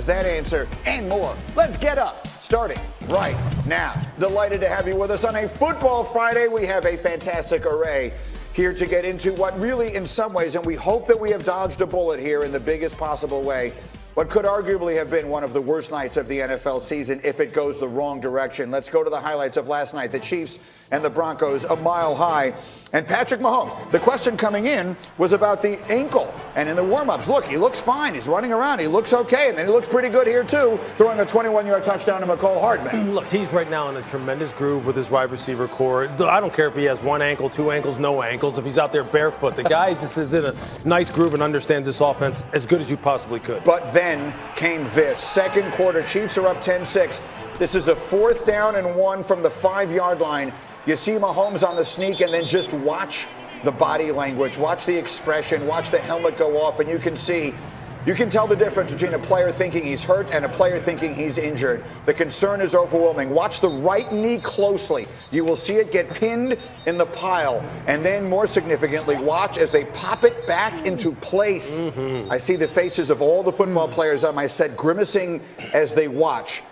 that answer and more. Let's get up, starting right now. Delighted to have you with us on a Football Friday. We have a fantastic array here to get into what really, in some ways, and we hope that we have dodged a bullet here in the biggest possible way, what could arguably have been one of the worst nights of the NFL season if it goes the wrong direction. Let's go to the highlights of last night. The Chiefs and the Broncos a mile high. And Patrick Mahomes, the question coming in was about the ankle. And in the warm-ups, look, he looks fine. He's running around. He looks okay. And then he looks pretty good here, too, throwing a 21-yard touchdown to McCole Hardman. Look, he's right now in a tremendous groove with his wide receiver core. I don't care if he has one ankle, two ankles, no ankles. If he's out there barefoot, the guy just is in a nice groove and understands this offense as good as you possibly could. But then came this. Second quarter, Chiefs are up 10-6. This is a 4th down and 1 from the 5-yard line. You see Mahomes on the sneak, and then just watch the body language, watch the expression, watch the helmet go off, and you can tell the difference between a player thinking he's hurt and a player thinking he's injured. The concern is overwhelming. Watch the right knee closely. You will see it get pinned in the pile. And then, more significantly, watch as they pop it back into place. I see the faces of all the football players on my set grimacing as they watch.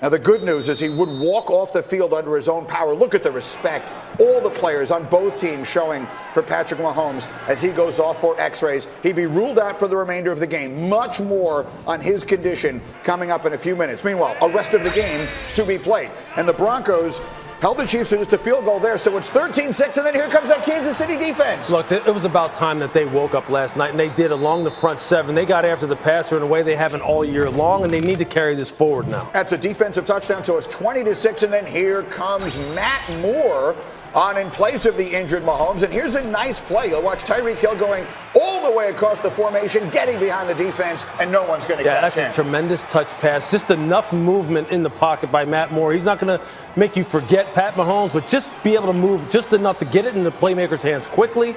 Now, the good news is he would walk off the field under his own power. Look at the respect all the players on both teams showing for Patrick Mahomes as he goes off for x-rays. He'd be ruled out for the remainder of the game. Much more on his condition coming up in a few minutes. Meanwhile, a rest of the game to be played. And the Broncos held the Chiefs to just a field goal there, so it's 13-6, and then here comes that Kansas City defense. Look, it was about time that they woke up last night, and they did along the front 7. They got after the passer in a way they haven't all year long, and they need to carry this forward now. That's a defensive touchdown, so it's 20-6, and then here comes Matt Moore on in place of the injured Mahomes. And here's a nice play. You'll watch Tyreek Hill going all the way across the formation, getting behind the defense, and no one's going to catch him. That's a tremendous touch pass. Just enough movement in the pocket by Matt Moore. He's not going to make you forget Pat Mahomes, but just be able to move just enough to get it in the playmaker's hands quickly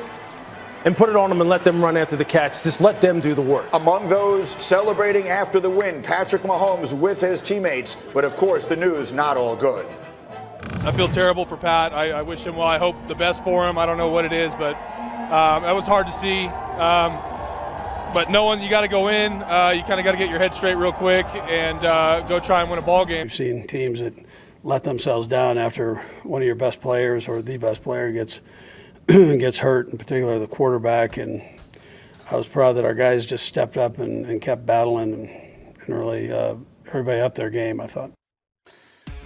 and put it on them and let them run after the catch. Just let them do the work. Among those celebrating after the win, Patrick Mahomes with his teammates. But, of course, the news not all good. I feel terrible for Pat. I wish him well. I hope the best for him. I don't know what it is, but that was hard to see. But knowing you got to go in, you kind of got to get your head straight real quick and go try and win a ball game. We've seen teams that let themselves down after one of your best players or the best player gets hurt, in particular the quarterback. And I was proud that our guys just stepped up and kept battling and really everybody upped their game, I thought.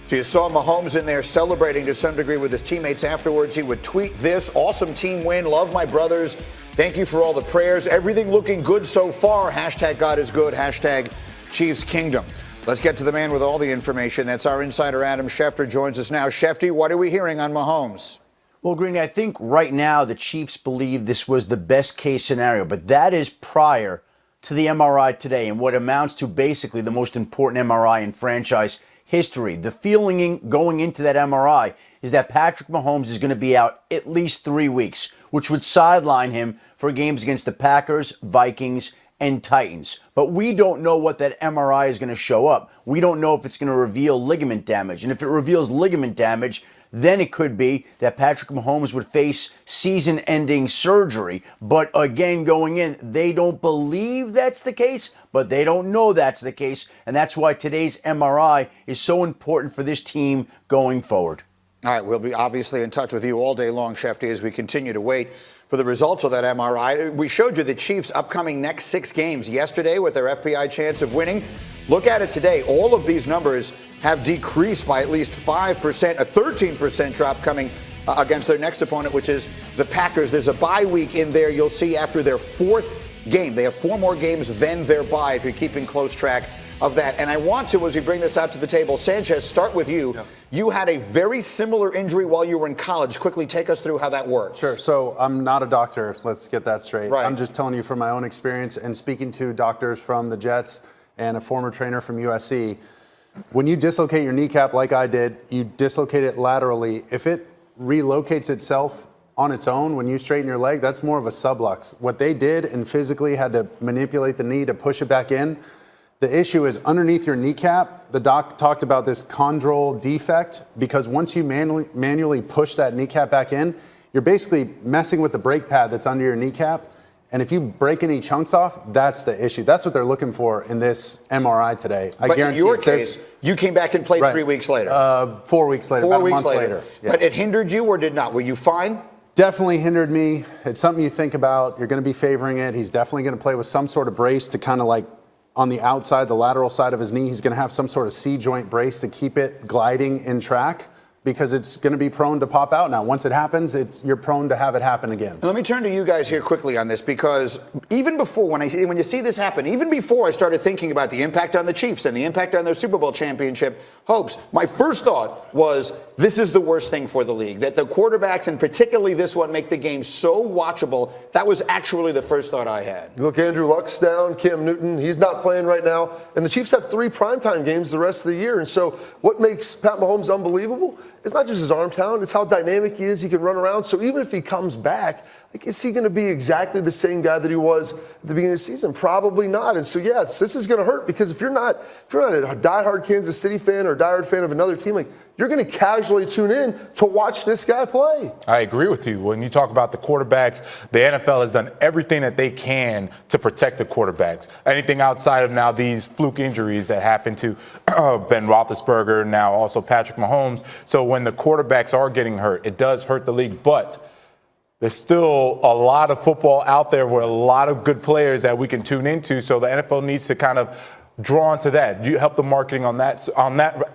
So you saw Mahomes in there celebrating to some degree with his teammates afterwards. He would tweet this: awesome team win. Love my brothers. Thank you for all the prayers. Everything looking good so far. Hashtag God is good. Hashtag Chiefs Kingdom. Let's get to the man with all the information. That's our insider Adam Schefter joins us now. Shefty, what are we hearing on Mahomes? Well, Greeny, I think right now the Chiefs believe this was the best case scenario, but that is prior to the MRI today and what amounts to basically the most important MRI in franchise history. The feeling going into that MRI is that Patrick Mahomes is going to be out at least 3 weeks, which would sideline him for games against the Packers, Vikings, and Titans. But we don't know what that MRI is going to show up. We don't know if it's going to reveal ligament damage. And if it reveals ligament damage, then it could be that Patrick Mahomes would face season-ending surgery. But again, going in, they don't believe that's the case, but they don't know that's the case. And that's why today's MRI is so important for this team going forward. All right, we'll be obviously in touch with you all day long, Shefty, as we continue to wait for the results of that MRI. We showed you the Chiefs' upcoming next 6 games yesterday with their FPI chance of winning. Look at it today. All of these numbers have decreased by at least 5%, a 13% drop coming against their next opponent, which is the Packers. There's a bye week in there. You'll see after their 4th game. They have 4 more games than their bye, if you're keeping close track of that. And I want to, as we bring this out to the table, Sanchez, start with you. Yeah. You had a very similar injury while you were in college. Quickly take us through how that works. Sure. So I'm not a doctor. Let's get that straight. Right. I'm just telling you from my own experience and speaking to doctors from the Jets and a former trainer from USC. When you dislocate your kneecap like I did, you dislocate it laterally. If it relocates itself on its own when you straighten your leg, that's more of a sublux. What they did and physically had to manipulate the knee to push it back in. The issue is underneath your kneecap. The doc talked about this chondral defect because once you manually push that kneecap back in, you're basically messing with the brake pad that's under your kneecap. And if you break any chunks off, that's the issue. That's what they're looking for in this MRI today. I guarantee in your case, you came back and played 3 weeks later. 4 weeks later, about a month later. Yeah. But it hindered you or did not? Were you fine? Definitely hindered me. It's something you think about. You're going to be favoring it. He's definitely going to play with some sort of brace to kind of like on the outside, the lateral side of his knee. He's going to have some sort of C-joint brace to keep it gliding in track, because it's going to be prone to pop out now. Once it happens, you're prone to have it happen again. Let me turn to you guys here quickly on this, because even before, when you see this happen, even before I started thinking about the impact on the Chiefs and the impact on their Super Bowl championship hopes, my first thought was this is the worst thing for the league, that the quarterbacks, and particularly this one, make the game so watchable. That was actually the first thought I had. Look, Andrew Luck's down, Cam Newton, he's not playing right now, and the Chiefs have 3 primetime games the rest of the year. And so what makes Pat Mahomes unbelievable? It's not just his arm talent, it's how dynamic he is. He can run around. So even if he comes back, like, is he going to be exactly the same guy that he was at the beginning of the season? Probably not. And so, yeah, this is going to hurt, because if you're not a diehard Kansas City fan or a diehard fan of another team, like, you're going to casually tune in to watch this guy play. I agree with you. When you talk about the quarterbacks, the NFL has done everything that they can to protect the quarterbacks. Anything outside of now these fluke injuries that happened to Ben Roethlisberger, now also Patrick Mahomes. So when the quarterbacks are getting hurt, it does hurt the league. But there's still a lot of football out there with a lot of good players that we can tune into. So the NFL needs to kind of drawn to that. Do you help the marketing on that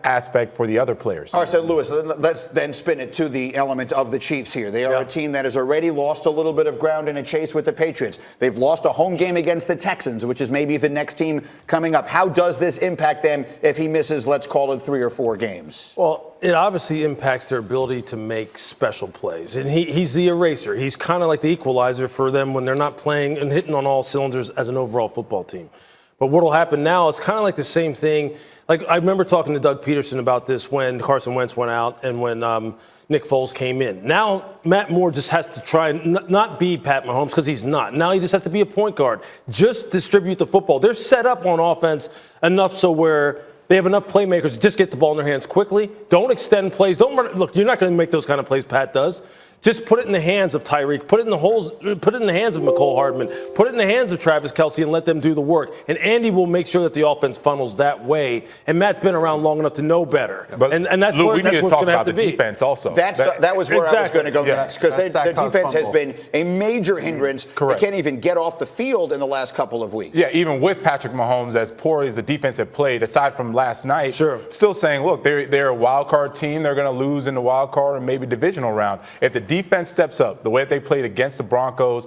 aspect for the other players? All right, so Lewis, let's then spin it to the element of the Chiefs here. They are a team that has already lost a little bit of ground in a chase with the Patriots. They've lost a home game against the Texans, which is maybe the next team coming up. How does this impact them if he misses, let's call it 3 or 4 games? Well, it obviously impacts their ability to make special plays. And he's the eraser. He's kind of like the equalizer for them when they're not playing and hitting on all cylinders as an overall football team. But what will happen now is kind of like the same thing. Like, I remember talking to Doug Peterson about this when Carson Wentz went out and when Nick Foles came in. Now Matt Moore just has to try and not be Pat Mahomes, because he's not. Now he just has to be a point guard. Just distribute the football. They're set up on offense enough so where they have enough playmakers to just get the ball in their hands quickly. Don't extend plays. Don't run. Look, you're not going to make those kind of plays Pat does. Just put it in the hands of Tyreek. Put it in the holes. Put it in the hands of McCole Hardman. Put it in the hands of Travis Kelce and let them do the work. And Andy will make sure that the offense funnels that way. And Matt's been around long enough to know better. But and that's Lou, where we that's need to what's talk going to have about to the be. defense also. That was where I was going to go next, because their defense has been a major hindrance. Correct. They can't even get off the field in the last couple of weeks. Yeah, even with Patrick Mahomes, as poor as the defense had played, aside from last night, still saying, look, they're a wild card team. They're going to lose in the wild card and maybe divisional round. If the defense steps up, the way they played against the Broncos,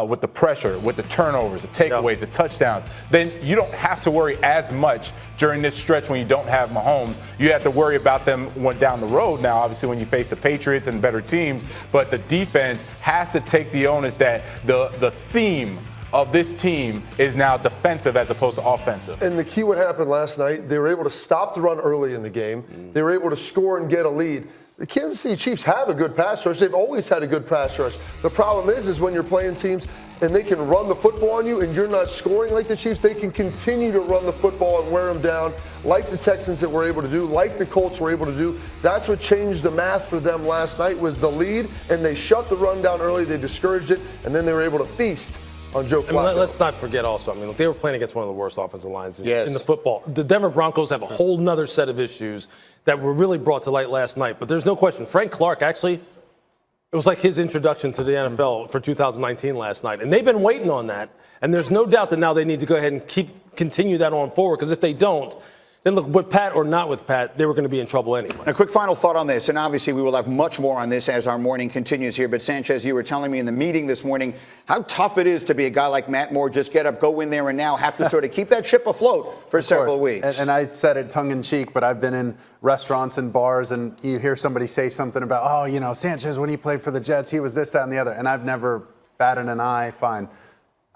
with the pressure, with the turnovers, the takeaways, the touchdowns, then you don't have to worry as much during this stretch when you don't have Mahomes. You have to worry about them down the road now, obviously, when you face the Patriots and better teams. But the defense has to take the onus that the theme of this team is now defensive as opposed to offensive. And the key, what happened last night, they were able to stop the run early in the game. They were able to score and get a lead. The Kansas City Chiefs have a good pass rush. They've always had a good pass rush. The problem is when you're playing teams and they can run the football on you and you're not scoring like the Chiefs, they can continue to run the football and wear them down like the Texans that were able to do, like the Colts were able to do. That's what changed the math for them last night, was the lead, and they shut the run down early. They discouraged it, and then they were able to feast on Joe Flacco. And let's not forget also, I mean, look, they were playing against one of the worst offensive lines in the football. The Denver Broncos have a whole nother set of issues that were really brought to light last night. But there's no question, Frank Clark, actually, it was like his introduction to the NFL for 2019 last night. And they've been waiting on that. And there's no doubt that now they need to go ahead and continue that on forward, because if they don't, then look, with Pat or not with Pat, they were going to be in trouble anyway. A quick final thought on this, and obviously we will have much more on this as our morning continues here. But Sanchez, you were telling me in the meeting this morning how tough it is to be a guy like Matt Moore, just get up, go in there, and now have to sort of keep that ship afloat for several weeks. And I said it tongue-in-cheek, but I've been in restaurants and bars, and you hear somebody say something about, oh, you know, Sanchez, when he played for the Jets, he was this, that, and the other. And I've never batted an eye. Fine.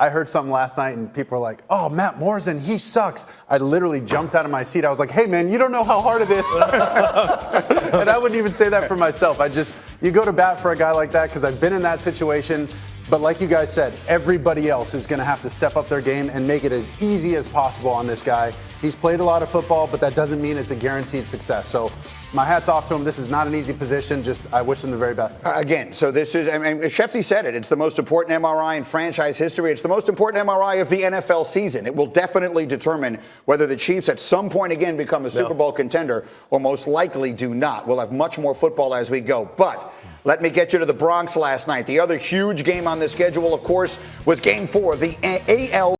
I heard something last night and people were like, oh, Matt Moore's in, he sucks. I literally jumped out of my seat. I was like, hey, man, you don't know how hard it is. And I wouldn't even say that for myself. You go to bat for a guy like that, because I've been in that situation. But like you guys said, everybody else is going to have to step up their game and make it as easy as possible on this guy. He's played a lot of football, but that doesn't mean it's a guaranteed success. So my hat's off to him. This is not an easy position. Just I wish him the very best. Again, so this is, I mean, Shefty said it. It's the most important MRI in franchise history. It's the most important MRI of the NFL season. It will definitely determine whether the Chiefs at some point again become a Super Bowl contender or most likely do not. We'll have much more football as we go. But let me get you to the Bronx last night. The other huge game on the schedule, of course, was Game 4 of the AL